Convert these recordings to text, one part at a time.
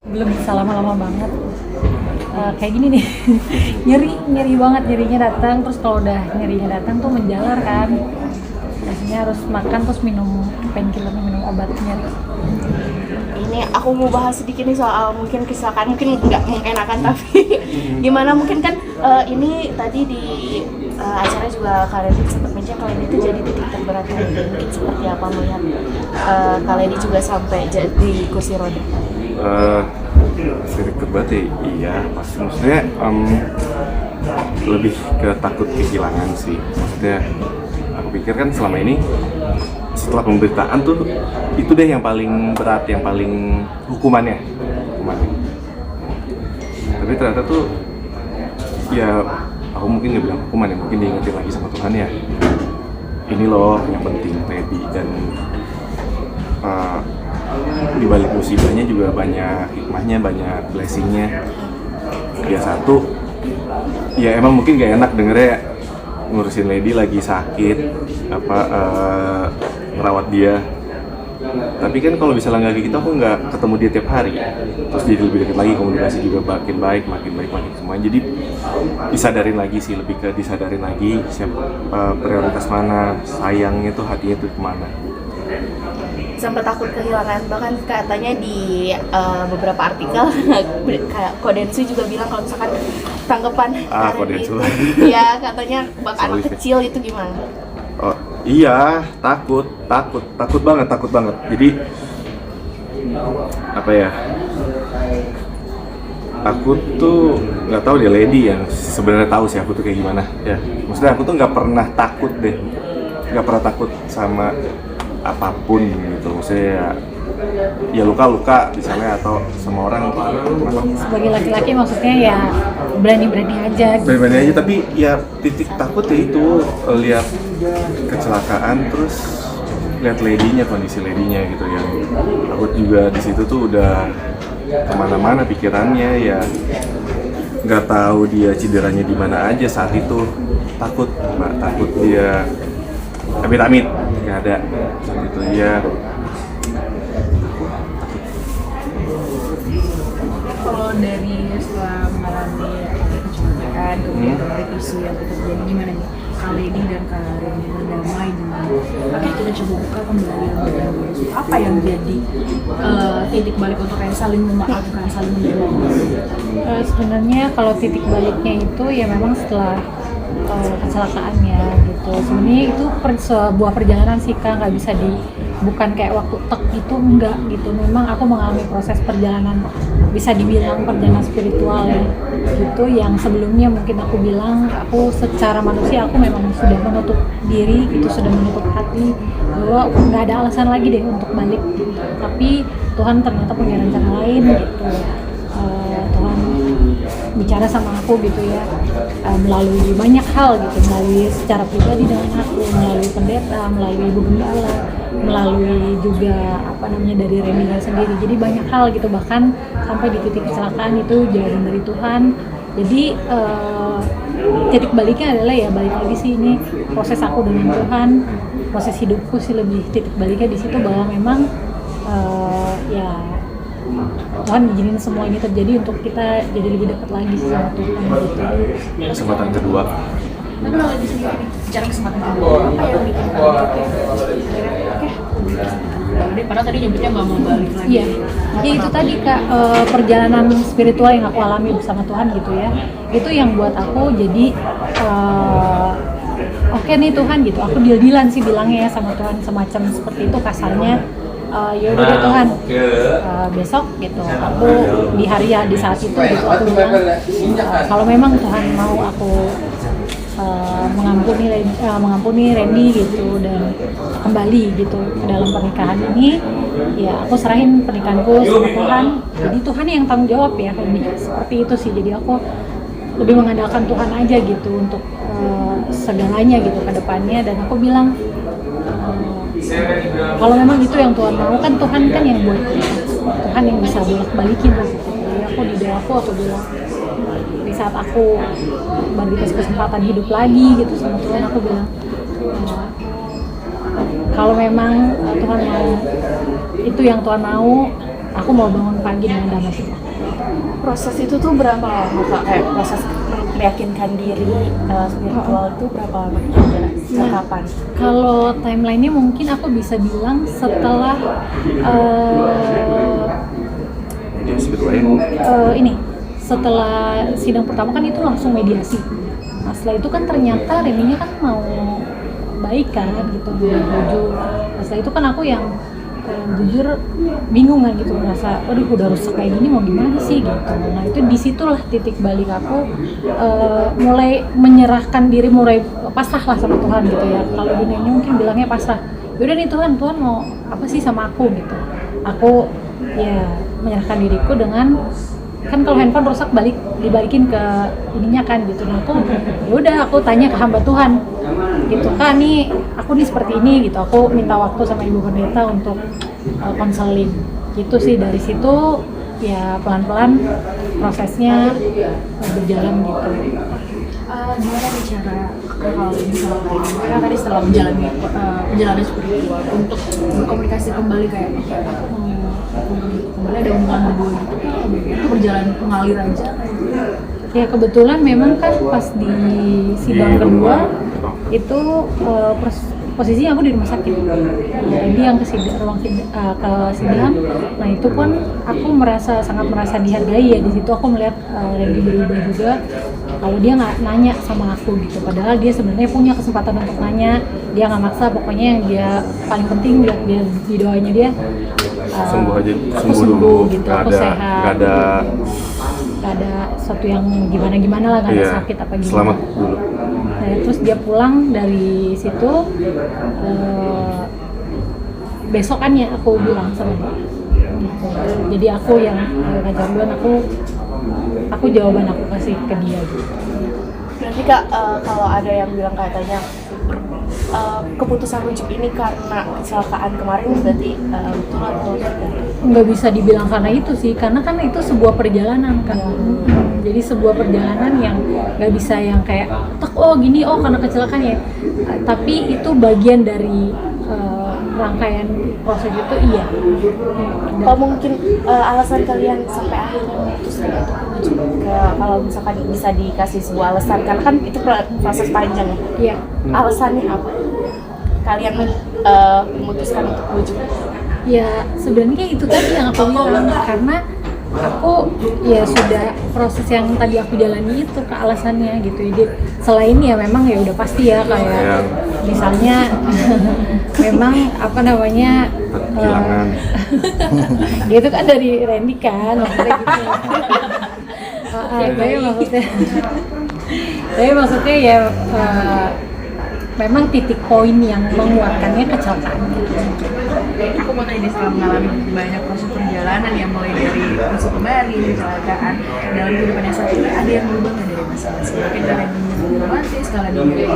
Belum bisa lama-lama banget. Kayak gini nih. nyeri banget, nyerinya datang, terus kalau udah nyerinya datang tuh menjalar kan. Biasanya harus makan terus minum painkiller, minum obat nyeri. Ini aku mau bahas sedikit nih soal mungkin kecelakaan, mungkin nggak mengenakan tapi gimana mungkin kan ini tadi di acara juga kalian sempat mention kalau ini tuh jadi titik terberat lagi, mungkin seperti apa melihat kalian juga sampai jadi kursi roda. Titik terberat ya, iya pasti, maksudnya lebih ke takut kehilangan sih. Maksudnya aku pikir kan selama ini setelah pemberitaan tuh itu deh yang paling berat, yang paling hukumannya. Tapi ternyata tuh ya aku mungkin nggak bilang hukuman ya, mungkin diingetin lagi sama Tuhan ya, ini loh yang penting ready. Dan di balik musibahnya juga banyak hikmahnya, banyak blessingnya. Ya satu, ya emang mungkin gak enak dengernya ngurusin Lady lagi sakit, merawat dia. Tapi kan kalau misalnya nggak kayak gitu, aku nggak ketemu dia tiap hari, terus jadi lebih dekat lagi, komunikasi juga makin baik semuanya. Jadi disadarin lagi sih, lebih ke disadarin lagi prioritas mana, sayangnya tuh hatinya tuh kemana. Sempat takut kehilangan, bahkan katanya di beberapa artikel kayak Kodensu juga bilang kalau misalkan tanggapan Kodensu ya katanya bakal anak kecil itu gimana? Oh iya, takut banget. Jadi apa ya, aku tuh nggak tahu deh, Lady yang sebenarnya tahu sih aku tuh kayak gimana ya. Maksudnya aku tuh nggak pernah takut sama apapun gitu. Maksudnya ya luka misalnya, atau sama orang Sebagai laki-laki maksudnya ya berani-berani aja gitu. berani aja. Tapi ya titik takut ya itu lihat kecelakaan, terus lihat Lady-nya, kondisi Lady-nya gitu, yang takut juga di situ tuh udah kemana-mana pikirannya ya. Nggak tahu dia cederanya di mana aja saat itu. Takut dia amit-amit nggak ada saat itu ya. Kalau dari setelah mengalami kecelakaan, kemudian dari isu yang terjadi, gimana nih Kak Lady dan Kak Reni berdamai dengan akhirnya kita coba buka kembali lembaga baru? Apa yang jadi titik balik untuk kayak saling memaafkan, saling menerima? Sebenarnya kalau titik baliknya itu ya memang setelah kecelakaannya gitu. Sebenarnya itu sebuah perjalanan sih Kak, nggak bisa bukan kayak waktu tek gitu, enggak gitu. Memang aku mengalami proses perjalanan, bisa dibilang perjalanan spiritual ya gitu, yang sebelumnya mungkin aku bilang aku secara manusia aku memang sudah menutup diri gitu, sudah menutup hati bahwa nggak ada alasan lagi deh untuk balik gitu. Tapi Tuhan ternyata punya rencana lain gitu. Tuhan bicara sama aku gitu ya, melalui banyak hal gitu, melalui secara pribadi dengan aku, melalui pendeta, melalui ibu gembala, melalui juga dari Reninya sendiri. Jadi banyak hal gitu, bahkan sampai di titik kecelakaan itu jalan dari Tuhan. Jadi titik baliknya adalah ya balik lagi sih, ini proses aku dengan Tuhan, proses hidupku sih, lebih titik baliknya di situ bahwa memang ya Tuhan izinin semua ini terjadi untuk kita jadi lebih dekat lagi sama Tuhan gitu. Kesempatan kedua. Tapi kalau di sini bicara kesempatan kedua, apa yang bikin kamu oke, padahal tadi nyebutnya nggak mau balik lagi. Iya, jadi itu tadi Kak, perjalanan spiritual yang aku alami bersama Tuhan gitu ya, itu yang buat aku jadi oke nih Tuhan gitu, aku deal-dealan sih bilangnya ya sama Tuhan, semacam seperti itu kasarnya. Yaudah deh Tuhan, besok gitu aku di hari ya di saat itu gitu aku bilang kalau memang Tuhan mau aku mengampuni Randy gitu dan kembali gitu ke dalam pernikahan ini, ya aku serahin pernikahanku sama Tuhan. Jadi Tuhan yang tanggung jawab ya, lebih seperti itu sih. Jadi aku lebih mengandalkan Tuhan aja gitu untuk segalanya gitu ke depannya. Dan aku bilang kalau memang itu yang Tuhan mau, kan Tuhan kan yang buat kita, Tuhan yang bisa bolak-balikin gitu. Jadi aku di doaku aku bilang di saat aku baru dikasih kesempatan hidup lagi gitu sama Tuhan, aku bilang kalau memang Tuhan mau, itu yang Tuhan mau, aku mau bangun pagi dengan damai sejahtera. Proses itu tuh berapa lama Kak? Kayak proses meyakinkan diri spiritual itu berapa lama kira-kira? Kapan? Kalau timeline-nya mungkin aku bisa bilang setelah Dia sebut lain. setelah sidang pertama kan itu langsung mediasi. Nah, setelah itu kan ternyata Reninya kan mau baik kan gitu, mau jujur. Nah, setelah itu kan aku yang jujur bingung kan gitu, merasa aduh udah rusak kayak gini mau gimana sih gitu. Nah itu disitulah titik balik aku mulai menyerahkan diri, mulai pasrah lah sama Tuhan gitu ya. Kalau dunianya mungkin bilangnya pasrah, yaudah nih Tuhan mau apa sih sama aku gitu. Aku ya menyerahkan diriku dengan, kan kalau handphone rusak dibalikin ke ininya kan gitu. Nah aku yaudah aku tanya ke hamba Tuhan gitu, kan nih aku nih seperti ini gitu, aku minta waktu sama ibu pendeta untuk konseling gitu sih. Dari situ ya pelan-pelan prosesnya berjalan gitu. Gimana bicara hal ini sama kalian? Karena tadi setelah menjalani perjalanan spiritual untuk berkomunikasi kembali kayak kembali ada hubungan berdua gitu, itu berjalan mengalir aja. Ya kebetulan memang kan pas di sidang kedua itu posisinya aku di rumah sakit. Jadi yang ke sidang, nah itu pun aku sangat merasa dihargai ya. Di situ aku melihat Randy berubah juga. Kalau dia nggak nanya sama aku gitu, padahal dia sebenarnya punya kesempatan untuk nanya, dia nggak maksa. Pokoknya yang dia paling penting buat dia di doanya dia Sembuh aja, aku sembuh dulu. gitu, Nggak aku sehat. Gak ada sesuatu yang gimana lah, gak ada Iya, sakit apa gimana. selamat dulu. Nah, terus dia pulang dari situ, besokannya aku bilang sama dia gitu. Jadi aku yang ngajar duluan, aku jawaban aku kasih ke dia gitu. Berarti Kak, kalau ada yang bilang katanya keputusan rujuk ini karena kecelakaan kemarin, berarti betul atau tidak? Nggak bisa dibilang karena itu sih, karena kan itu sebuah perjalanan kan. Jadi sebuah perjalanan yang nggak bisa yang kayak gini karena kecelakaan ya. Tapi itu bagian dari rangkaian proses itu, iya. Kalau mungkin alasan kalian sampai akhirnya memutuskan untuk rujuk kalau misalkan bisa dikasih sebuah alasan, karena kan itu proses panjang. Iya. Alasannya apa? Kalian memutuskan untuk rujuk? Ya sebenarnya itu tadi yang aku bilang, karena aku ya sudah proses yang tadi aku jalani itu ke alasannya gitu. Jadi selain ya memang ya udah pasti ya kayak misalnya memang apa namanya Kehilangan. dia itu kan dari Randy kan maksudnya gitu. Tapi maksudnya ya memang titik poin yang menguatkannya kecelakaan. Aku mau tanya, setelah mengalami banyak proses perjalanan yang mulai dari masuk kembali, kecelakaan dalam kehidupan yang saat ini, ada yang berubah nggak dari masing-masing? Mungkin kalian lebih romantis, kalian lebih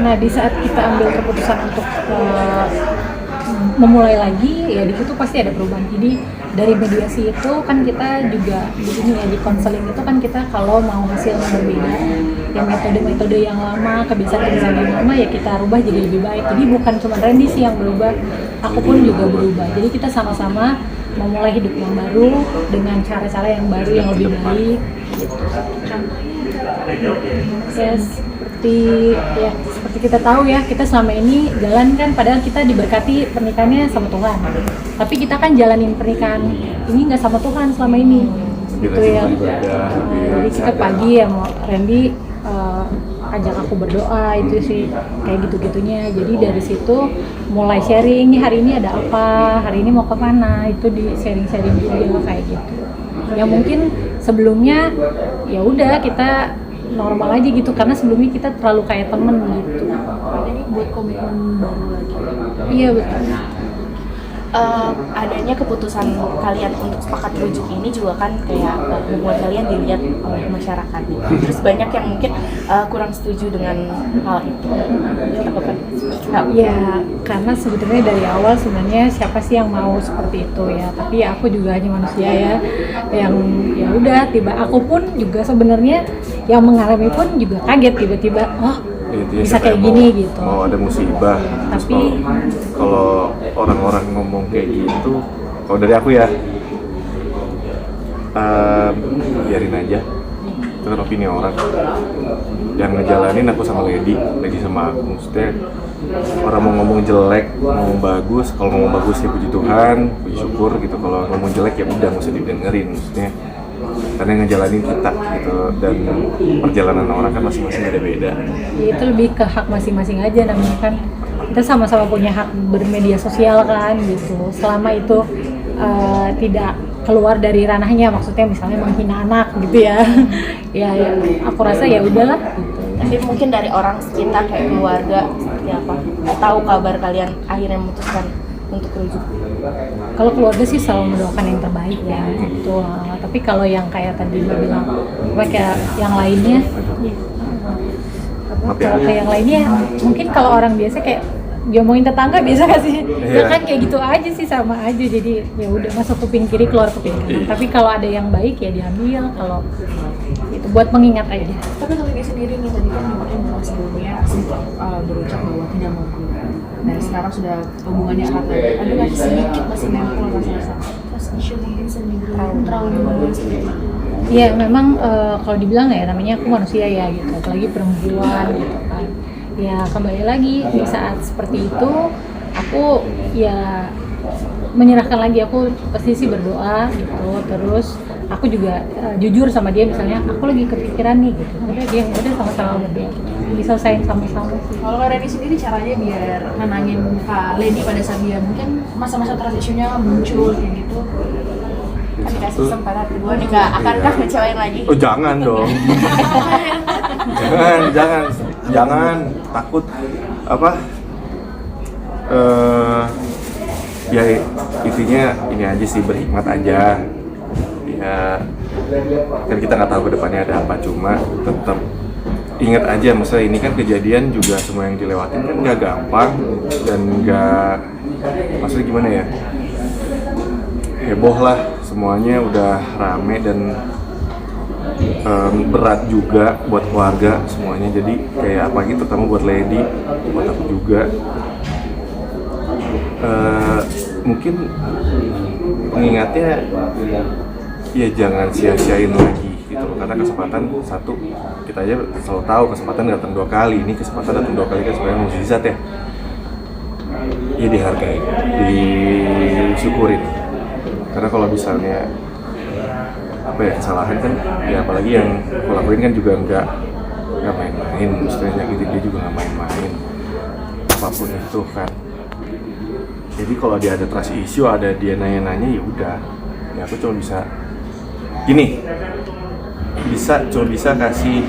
Nah di saat kita ambil keputusan untuk memulai lagi, ya di situ pasti ada perubahan. Jadi dari mediasi itu kan kita juga di sini ya, di konseling itu kan kita kalau mau hasil yang berbeda, yang metode-metode yang lama, kebiasaan-kebiasaan yang lama ya kita rubah jadi lebih baik. Jadi bukan cuma Randy sih yang berubah, aku pun juga berubah. Jadi kita sama-sama memulai hidup yang baru dengan cara-cara yang baru yang lebih baik. Seperti kita tahu ya, kita selama ini jalan kan, padahal kita diberkati pernikahannya sama Tuhan, tapi kita kan jalanin pernikahan ini nggak sama Tuhan selama ini gitu ya. Jadi kita pagi ya mau Randy ajak aku berdoa, itu sih kayak gitu-gitunya. Jadi dari situ mulai sharing, nih hari ini ada apa, hari ini mau kemana, itu di sharing-sharing juga kayak gitu. Ya mungkin sebelumnya ya udah kita normal aja gitu, karena sebelumnya kita terlalu kayak temen gitu. Ini buat komitmen baru lagi. Iya betul. Adanya keputusan kalian untuk sepakat rujuk ini juga kan kayak membuat kalian dilihat oleh masyarakat. Terus banyak yang mungkin kurang setuju dengan hal itu. Ya karena sebetulnya dari awal sebenarnya siapa sih yang mau seperti itu ya. Tapi ya aku juga hanya manusia ya, yang ya udah aku pun juga sebenarnya yang mengalami pun juga kaget tiba-tiba bisa kayak gini gitu. Mau ada musibah. Tapi kalau orang-orang ngomong kayak gitu, Kalau dari aku ya, biarin aja, itu kan opini orang. Yang ngejalanin aku sama Lady sama aku, maksudnya orang mau ngomong jelek, mau ngomong bagus, kalau ngomong bagus ya puji Tuhan, puji syukur gitu. Kalau ngomong jelek ya udah nggak usah didengerin, maksudnya karena yang ngejalanin kita gitu, dan perjalanan orang kan masing-masing beda-beda. Ya, itu lebih ke hak masing-masing aja, namanya kan kita sama-sama punya hak bermedia sosial kan gitu, selama itu tidak keluar dari ranahnya, maksudnya misalnya menghina anak gitu ya. Ya aku rasa ya udahlah gitu. Tapi mungkin dari orang sekitar kayak keluarga seperti apa? Tahu kabar kalian akhirnya memutuskan untuk rujuk? Kalau keluarga sih selalu mendoakan yang terbaik ya gitu. Tapi kalau yang kayak tadi Mbak bilang, apa kayak yang lainnya, kalau kayak yang lainnya mungkin kalau orang biasa kayak diomongin tetangga biasa gak sih? Ya kan kayak gitu aja sih, sama aja. Jadi ya udah masuk kuping kiri keluar kuping kanan. Tapi kalau ada yang baik ya diambil, kalau itu buat mengingat aja. Tapi kalau dia sendiri nih, tadi kan memang sebelumnya sempat berucap bahwa tidak mau keluar. Dan sekarang sudah hubungannya erat lagi. Ada nggak sih sedikit masih nempel rasa-rasa trust issue mungkin sendiri, trauma sendiri? Iya memang kalau dibilang ya namanya aku manusia ya gitu, apalagi perempuan gitu kan. Ya kembali lagi di saat seperti itu aku ya menyerahkan lagi, aku pasti sih berdoa gitu. Terus aku juga jujur sama dia, misalnya aku lagi kepikiran nih gitu, udah dia udah sama-sama berdoa gitu, diselesain sama-sama sih. Kalau Kak Reni sendiri caranya biar nenangin Kak Lady pada saat dia mungkin masa-masa transisinya muncul kayak gitu? Kan dikasih kesempatan kedua nih Kak, akankah ngecewain lagi? Oh jangan dong. jangan takut apa? Ya intinya ini aja sih, berhikmat aja. Ya kan kita nggak tahu kedepannya ada apa, cuma tetap ingat aja, maksudnya ini kan kejadian juga, semua yang dilewatin kan nggak gampang dan nggak, maksudnya gimana ya, heboh lah semuanya, udah rame dan berat juga buat keluarga semuanya. Jadi kayak apalagi terutama buat Lady, buat aku juga, mungkin pengingatnya ya jangan sia-siain lagi gitu loh, karena kesempatan satu, kita aja selalu tahu kesempatan datang 2 kali, ini kesempatan datang 2 kali kan sebenarnya mukjizat ya. Ya dihargai, disyukurin, karena kalau misalnya apa ya, kesalahan kan ya, apalagi yang aku lakuin kan juga nggak main-main, maksudnya nyakitin dia juga nggak main-main, apapun itu kan. Jadi kalau dia ada trust issue, ada dia nanya-nanya, ya udah, ya aku cuma bisa gini, cuma bisa kasih